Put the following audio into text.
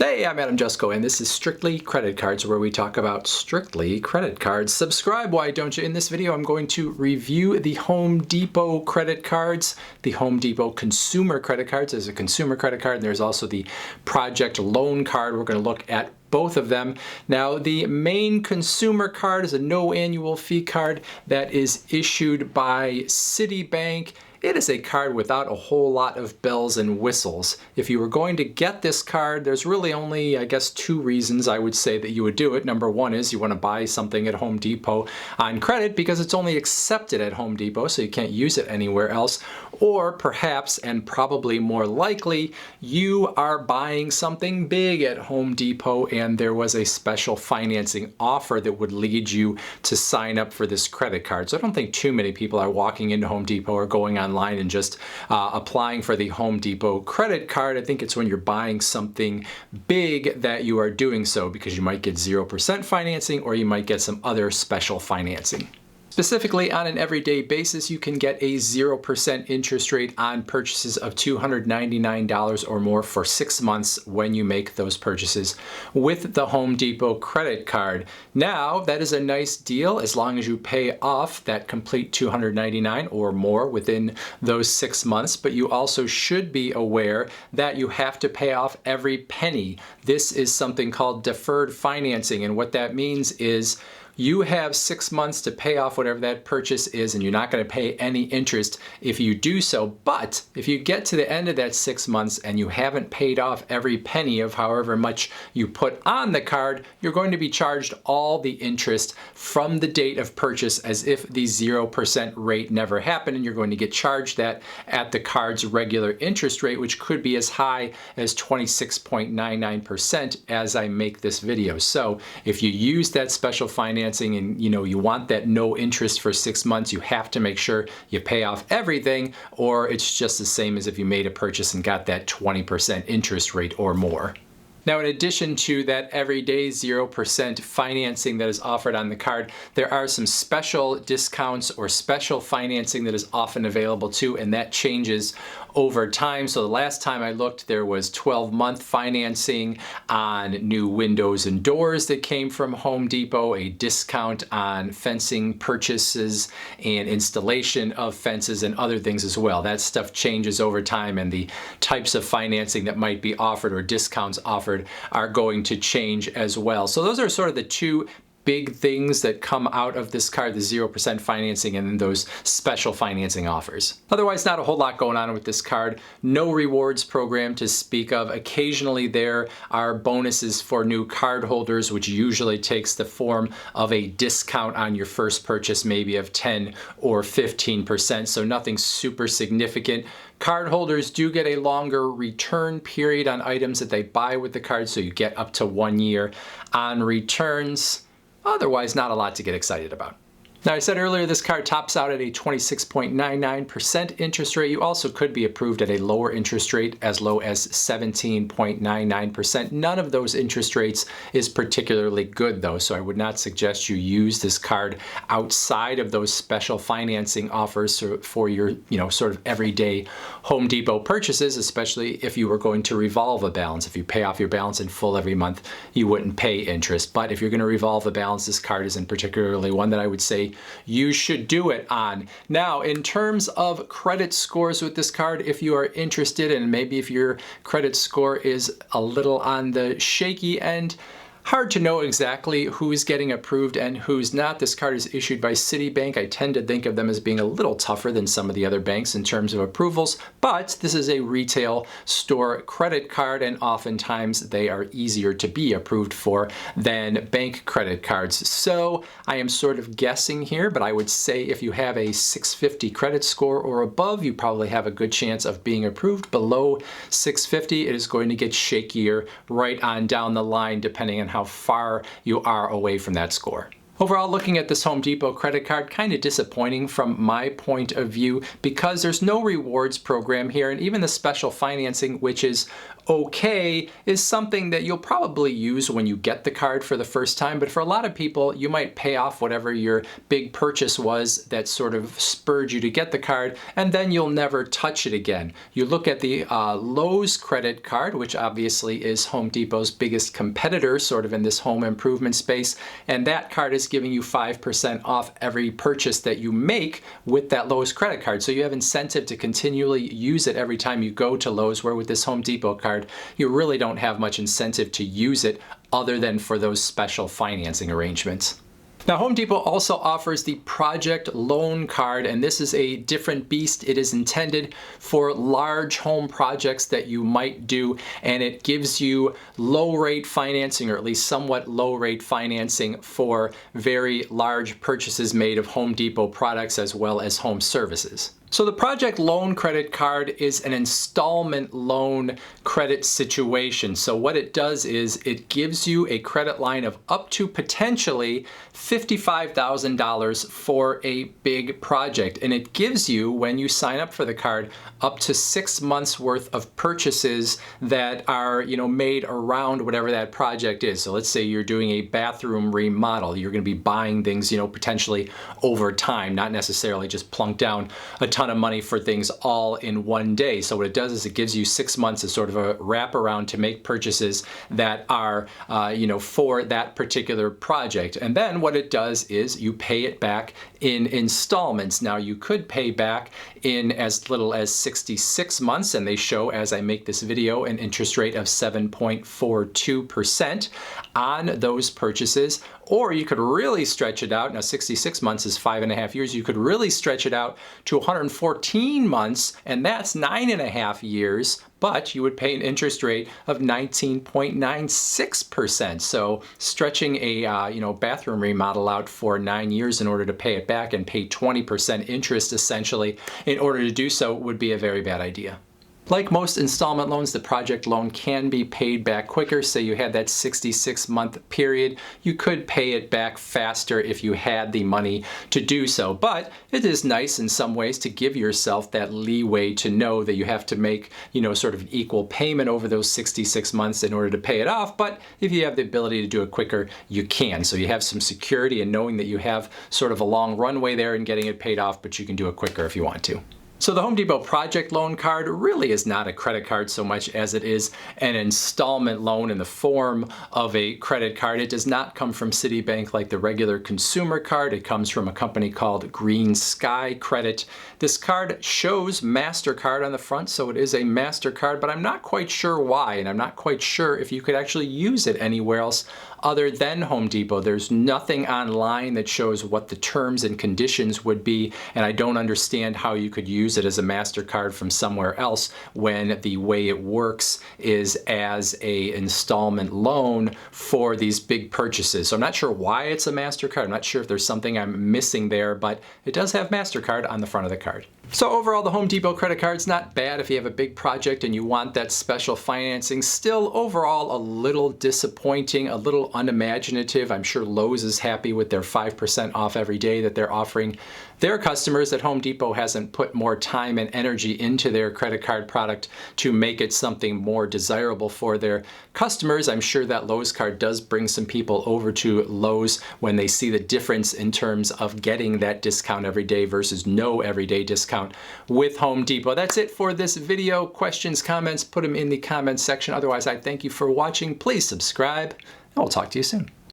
Hey, I'm Adam Jusko, and this is Strictly Credit Cards, where we talk about strictly credit cards. Subscribe, why don't you? In this video, I'm going to review the Home Depot credit cards, the Home Depot consumer credit cards. There's a consumer credit card, and there's also the project loan card. We're going to look at both of them. Now, the main consumer card is a no annual fee card that is issued by Citibank. It is a card without a whole lot of bells and whistles. If you were going to get this card, there's really only, I guess, two reasons I would say that you would do it. Number one is you want to buy something at Home Depot on credit because it's only accepted at Home Depot, so you can't use it anywhere else. Or perhaps, and probably more likely, you are buying something big at Home Depot and there was a special financing offer that would lead you to sign up for this credit card. So I don't think too many people are walking into Home Depot or going online and just applying for the Home Depot credit card. I think it's when you're buying something big that you are doing so, because you might get 0% financing or you might get some other special financing. Specifically, on an everyday basis, you can get a 0% interest rate on purchases of $299 or more for 6 months when you make those purchases with the Home Depot credit card. Now, that is a nice deal as long as you pay off that complete $299 or more within those 6 months, but you also should be aware that you have to pay off every penny. This is something called deferred financing, and what that means is you have 6 months to pay off whatever that purchase is, and you're not going to pay any interest if you do so. But if you get to the end of that 6 months and you haven't paid off every penny of however much you put on the card, you're going to be charged all the interest from the date of purchase as if the 0% rate never happened, and you're going to get charged that at the card's regular interest rate, which could be as high as 26.99% as I make this video. So if you use that special financing and you want that no interest for 6 months, you have to make sure you pay off everything, or it's just the same as if you made a purchase and got that 20% interest rate or more. Now, in addition to that everyday 0% financing that is offered on the card, there are some special discounts or special financing that is often available too, and that changes over time. So the last time I looked, there was 12-month financing on new windows and doors that came from Home Depot, a discount on fencing purchases and installation of fences and other things as well. That stuff changes over time, and the types of financing that might be offered or discounts offered are going to change as well. So those are sort of the two big things that come out of this card, the 0% financing and then those special financing offers. Otherwise, not a whole lot going on with this card. No rewards program to speak of. Occasionally there are bonuses for new card holders, which usually takes the form of a discount on your first purchase, maybe of 10 or 15%, so nothing super significant. Card holders do get a longer return period on items that they buy with the card, so you get up to 1 year on returns. Otherwise, not a lot to get excited about. Now, I said earlier this card tops out at a 26.99% interest rate. You also could be approved at a lower interest rate, as low as 17.99%. None of those interest rates is particularly good though, so I would not suggest you use this card outside of those special financing offers for your, sort of everyday Home Depot purchases, especially if you were going to revolve a balance. If you pay off your balance in full every month, you wouldn't pay interest. But if you're going to revolve a balance, this card isn't particularly one that I would say you should do it on. Now, in terms of credit scores with this card, if you are interested, and maybe if your credit score is a little on the shaky end, hard to know exactly who's getting approved and who's not. This card is issued by Citibank. I tend to think of them as being a little tougher than some of the other banks in terms of approvals, but this is a retail store credit card, and oftentimes they are easier to be approved for than bank credit cards. So I am sort of guessing here, but I would say if you have a 650 credit score or above, you probably have a good chance of being approved. Below 650, it is going to get shakier right on down the line, depending on how far you are away from that score. Overall, looking at this Home Depot credit card, kind of disappointing from my point of view because there's no rewards program here, and even the special financing, which is okay is something that you'll probably use when you get the card for the first time, but for a lot of people, you might pay off whatever your big purchase was that sort of spurred you to get the card, and then you'll never touch it again. You look at the Lowe's credit card, which obviously is Home Depot's biggest competitor sort of in this home improvement space, and that card is giving you 5% off every purchase that you make with that Lowe's credit card. So you have incentive to continually use it every time you go to Lowe's, where with this Home Depot card, you really don't have much incentive to use it other than for those special financing arrangements. Now, Home Depot also offers the Project Loan Card, and this is a different beast. It is intended for large home projects that you might do, and it gives you low-rate financing, or at least somewhat low-rate financing for very large purchases made of Home Depot products as well as home services. So the Project Loan Credit Card is an installment loan credit situation. So what it does is it gives you a credit line of up to potentially $55,000 for a big project. And it gives you, when you sign up for the card, up to 6 months worth of purchases that are, made around whatever that project is. So let's say you're doing a bathroom remodel. You're going to be buying things, potentially over time, not necessarily just plunk down a ton of money for things all in one day. So what it does is it gives you 6 months as sort of a wraparound to make purchases that are, for that particular project. And then what it does is you pay it back in installments. Now you could pay back in as little as 66 months, and they show, as I make this video, an interest rate of 7.42% on those purchases. Or you could really stretch it out. Now 66 months is 5.5 years. You could really stretch it out to 114 months, and that's 9.5 years, but you would pay an interest rate of 19.96%. So stretching a bathroom remodel out for 9 years in order to pay it back and pay 20% interest essentially in order to do so would be a very bad idea. Like most installment loans, the project loan can be paid back quicker. Say you had that 66-month period, you could pay it back faster if you had the money to do so. But it is nice in some ways to give yourself that leeway to know that you have to make, sort of an equal payment over those 66 months in order to pay it off. But if you have the ability to do it quicker, you can. So you have some security in knowing that you have sort of a long runway there in getting it paid off, but you can do it quicker if you want to. So the Home Depot Project Loan Card really is not a credit card so much as it is an installment loan in the form of a credit card. It does not come from Citibank like the regular consumer card. It comes from a company called Green Sky Credit. This card shows MasterCard on the front, so it is a MasterCard, but I'm not quite sure why, and I'm not quite sure if you could actually use it anywhere else other than Home Depot. There's nothing online that shows what the terms and conditions would be, and I don't understand how you could use it as a MasterCard from somewhere else when the way it works is as a installment loan for these big purchases. So I'm not sure why it's a MasterCard. I'm not sure if there's something I'm missing there, but it does have MasterCard on the front of the card. So overall, the Home Depot credit card's not bad if you have a big project and you want that special financing. Still, overall, a little disappointing, a little unimaginative. I'm sure Lowe's is happy with their 5% off every day that they're offering their customers, that Home Depot hasn't put more time and energy into their credit card product to make it something more desirable for their customers. I'm sure that Lowe's card does bring some people over to Lowe's when they see the difference in terms of getting that discount every day versus no everyday discount with Home Depot. That's it for this video. Questions, comments, put them in the comments section. Otherwise, I thank you for watching. Please subscribe, and we'll talk to you soon.